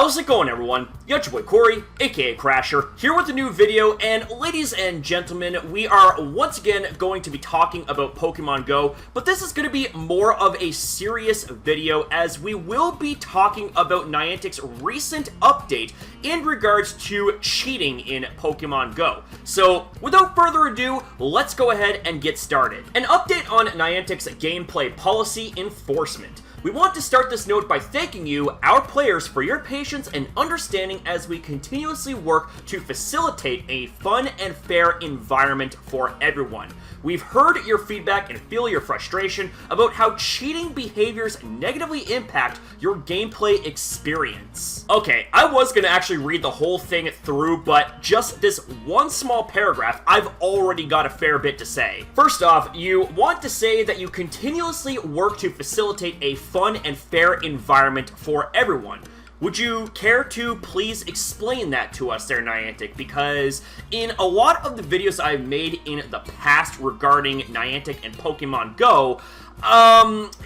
How's it going, everyone? Your boy Corey, aka Crasher, here with a new video, and ladies and gentlemen, we are once again going to be talking about Pokemon Go, but this is going to be more of a serious video as we will be talking about Niantic's recent update in regards to cheating in Pokemon Go. So, without further ado, let's go ahead and get started. An update on Niantic's gameplay policy enforcement. We want to start this note by thanking you, our players, for your patience and understanding as we continuously work to facilitate a fun and fair environment for everyone. We've heard your feedback and feel your frustration about how cheating behaviors negatively impact your gameplay experience. Okay, I was going to actually read the whole thing through, but just this one small paragraph, I've already got a fair bit to say. First off, you want to say that you continuously work to facilitate a fun and fair environment for everyone. Would you care to please explain that to us there, Niantic? Because in a lot of the videos I've made in the past regarding Niantic and Pokemon Go,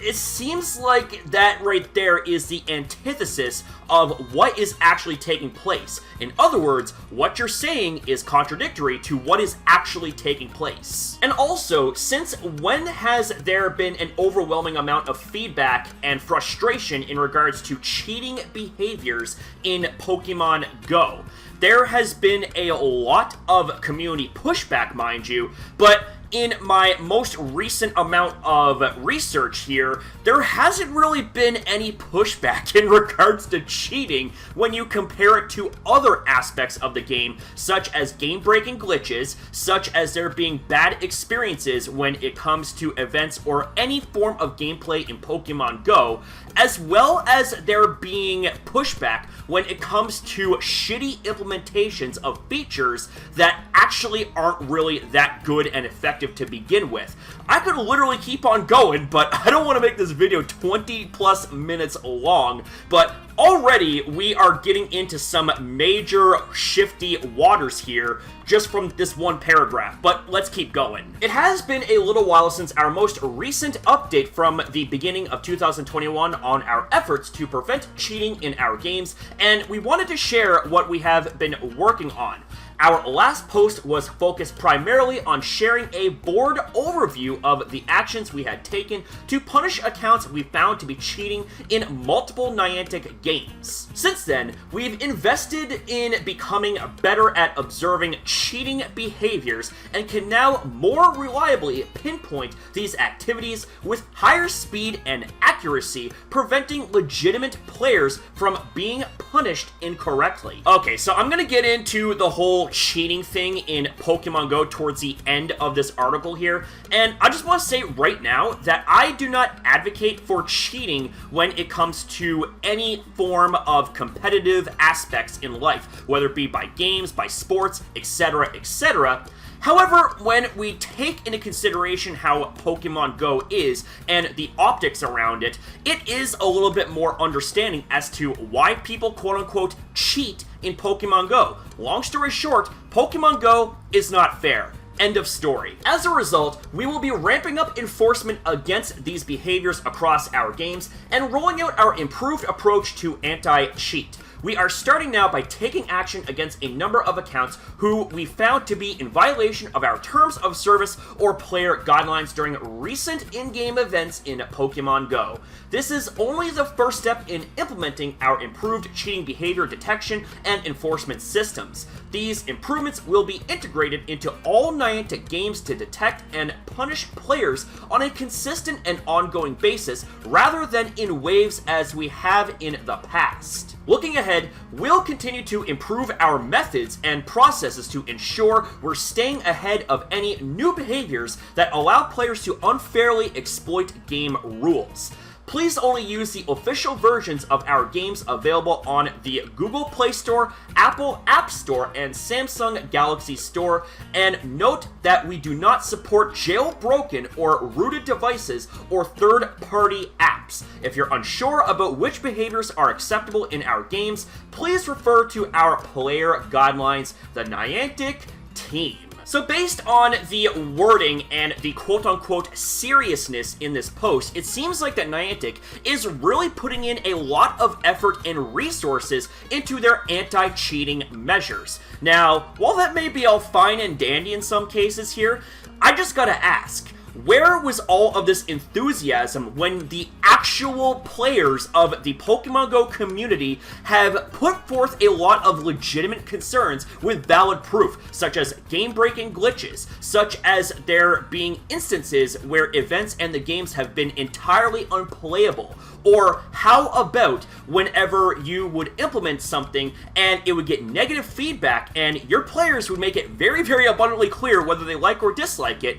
it seems like that right there is the antithesis of what is actually taking place. In other words, what you're saying is contradictory to what is actually taking place. And also, since when has there been an overwhelming amount of feedback and frustration in regards to cheating behaviors in Pokemon Go? There has been a lot of community pushback, mind you, but in my most recent amount of research here, there hasn't really been any pushback in regards to cheating when you compare it to other aspects of the game, such as game-breaking glitches, such as there being bad experiences when it comes to events or any form of gameplay in Pokemon Go, as well as there being pushback when it comes to shitty implementations of features that actually aren't really that good and effective to begin with. I could literally keep on going, but I don't want to make this video 20 plus minutes long, but already we are getting into some major shifty waters here just from this one paragraph, but let's keep going. It has been a little while since our most recent update from the beginning of 2021 on our efforts to prevent cheating in our games, and we wanted to share what we have been working on. Our last post was focused primarily on sharing a board overview of the actions we had taken to punish accounts we found to be cheating in multiple Niantic games. Since then, we've invested in becoming better at observing cheating behaviors and can now more reliably pinpoint these activities with higher speed and accuracy, preventing legitimate players from being punished incorrectly. Okay, so I'm gonna get into the whole cheating thing in Pokemon Go towards the end of this article here, and I just want to say right now that I do not advocate for cheating when it comes to any form of competitive aspects in life, whether it be by games, by sports, etc., etc. However, when we take into consideration how Pokemon Go is and the optics around it, it is a little bit more understanding as to why people quote-unquote cheat in Pokemon Go. Long story short, Pokemon Go is not fair. End of story. As a result, we will be ramping up enforcement against these behaviors across our games and rolling out our improved approach to anti-cheat. We are starting now by taking action against a number of accounts who we found to be in violation of our terms of service or player guidelines during recent in-game events in Pokemon Go. This is only the first step in implementing our improved cheating behavior detection and enforcement systems. These improvements will be integrated into all Niantic games to detect and punish players on a consistent and ongoing basis rather than in waves as we have in the past. Looking ahead, we'll continue to improve our methods and processes to ensure we're staying ahead of any new behaviors that allow players to unfairly exploit game rules. Please only use the official versions of our games available on the Google Play Store, Apple App Store, and Samsung Galaxy Store, and note that we do not support jailbroken or rooted devices or third-party apps. If you're unsure about which behaviors are acceptable in our games, please refer to our player guidelines, the Niantic team. So based on the wording and the quote-unquote seriousness in this post, it seems like that Niantic is really putting in a lot of effort and resources into their anti-cheating measures. Now, while that may be all fine and dandy in some cases here, I just gotta ask, where was all of this enthusiasm when the actual players of the Pokemon Go community have put forth a lot of legitimate concerns with valid proof, such as game-breaking glitches, such as there being instances where events and the games have been entirely unplayable? Or how about whenever you would implement something and it would get negative feedback and your players would make it very, very abundantly clear whether they like or dislike it?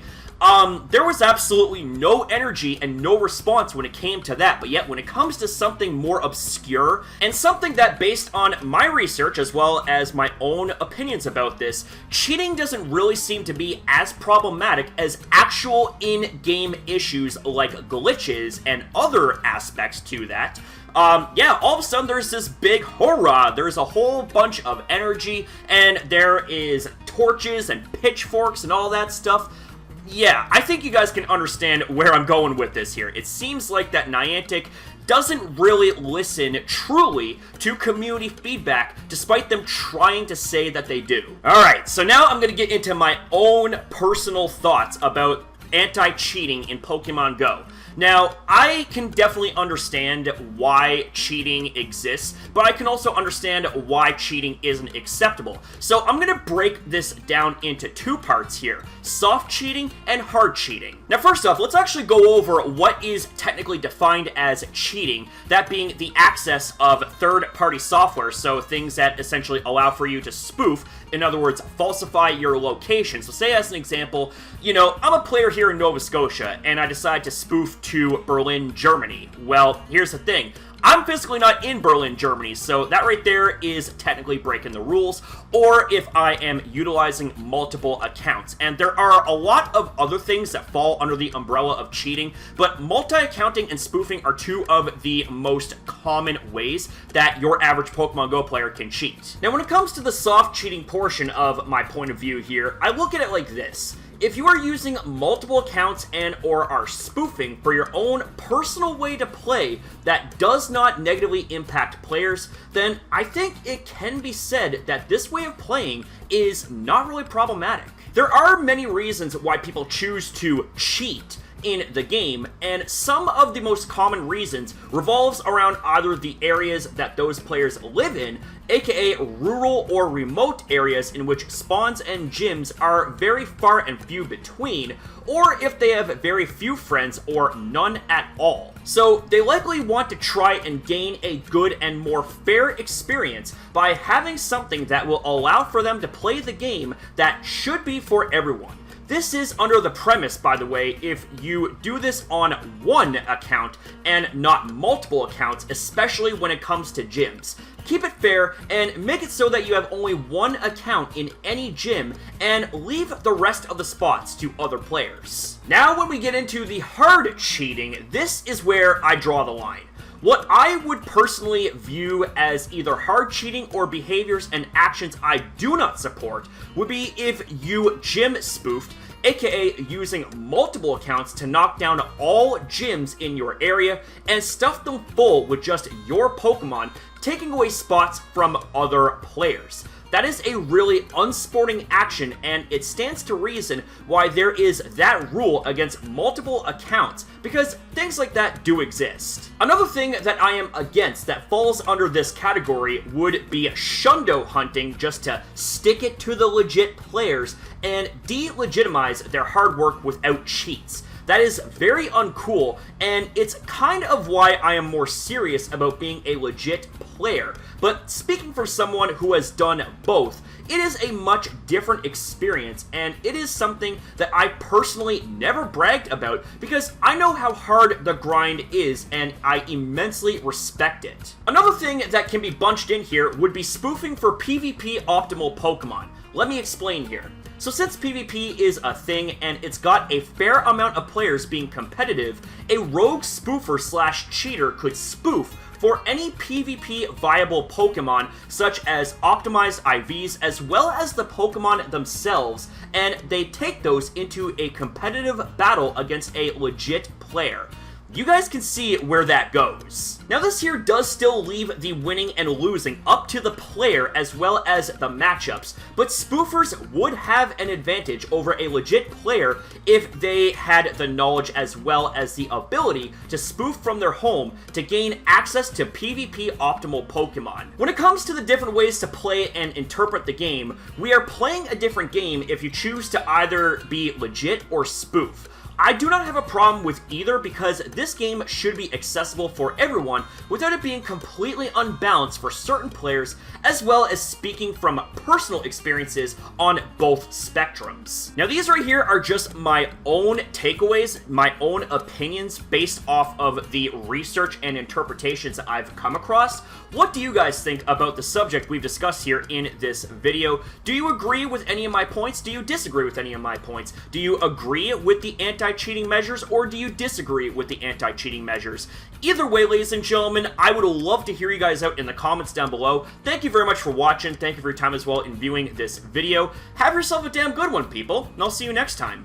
There was absolutely no energy and no response when it came to that, but yet when it comes to something more obscure, and something that based on my research as well as my own opinions about this, cheating doesn't really seem to be as problematic as actual in-game issues like glitches and other aspects to that. Yeah, all of a sudden there's this big hurrah, there's a whole bunch of energy, and there is torches and pitchforks and all that stuff. Yeah, I think you guys can understand where I'm going with this here. It seems like that Niantic doesn't really listen truly to community feedback, despite them trying to say that they do. Alright, so now I'm going to get into my own personal thoughts about anti-cheating in Pokemon Go. Now, I can definitely understand why cheating exists, but I can also understand why cheating isn't acceptable. So I'm going to break this down into two parts here: soft cheating and hard cheating. Now, first off, let's actually go over what is technically defined as cheating, that being the access of third-party software, so things that essentially allow for you to spoof, in other words, falsify your location. So say as an example, you know, I'm a player here in Nova Scotia, and I decide to spoof to Berlin, Germany. Well, here's the thing. I'm physically not in Berlin, Germany, so that right there is technically breaking the rules, or if I am utilizing multiple accounts. And there are a lot of other things that fall under the umbrella of cheating, but multi-accounting and spoofing are two of the most common ways that your average Pokemon Go player can cheat. Now, when it comes to the soft cheating portion of my point of view here, I look at it like this. If you are using multiple accounts and or are spoofing for your own personal way to play that does not negatively impact players, then I think it can be said that this way of playing is not really problematic. There are many reasons why people choose to cheat in the game, and some of the most common reasons revolves around either the areas that those players live in, aka rural or remote areas in which spawns and gyms are very far and few between, or if they have very few friends or none at all. So they likely want to try and gain a good and more fair experience by having something that will allow for them to play the game that should be for everyone. This is under the premise, by the way, if you do this on one account and not multiple accounts, especially when it comes to gyms. Keep it fair and make it so that you have only one account in any gym and leave the rest of the spots to other players. Now when we get into the hard cheating, this is where I draw the line. What I would personally view as either hard cheating or behaviors and actions I do not support would be if you gym spoofed, aka using multiple accounts to knock down all gyms in your area and stuff them full with just your Pokemon, taking away spots from other players. That is a really unsporting action, and it stands to reason why there is that rule against multiple accounts, because things like that do exist. Another thing that I am against that falls under this category would be Shundo Hunting, just to stick it to the legit players and delegitimize their hard work without cheats. That is very uncool, and it's kind of why I am more serious about being a legit player. But speaking for someone who has done both, it is a much different experience, and it is something that I personally never bragged about because I know how hard the grind is, and I immensely respect it. Another thing that can be bunched in here would be spoofing for PvP optimal Pokemon. Let me explain here. So since PvP is a thing and it's got a fair amount of players being competitive, a rogue spoofer slash cheater could spoof for any PvP viable Pokemon, such as optimized IVs, as well as the Pokemon themselves, and they take those into a competitive battle against a legit player. You guys can see where that goes. Now this here does still leave the winning and losing up to the player as well as the matchups, but spoofers would have an advantage over a legit player if they had the knowledge as well as the ability to spoof from their home to gain access to PvP optimal Pokemon. When it comes to the different ways to play and interpret the game, we are playing a different game if you choose to either be legit or spoof. I do not have a problem with either because this game should be accessible for everyone without it being completely unbalanced for certain players, as well as speaking from personal experiences on both spectrums. Now these right here are just my own takeaways, my own opinions based off of the research and interpretations that I've come across. What do you guys think about the subject we've discussed here in this video? Do you agree with any of my points? Do you disagree with any of my points? Do you agree with the anti-cheating measures, or do you disagree with the anti-cheating measures? Either way, ladies and gentlemen, I would love to hear you guys out in the comments down below. Thank you very much for watching. Thank you for your time as well in viewing this video. Have yourself a damn good one, people, and I'll see you next time.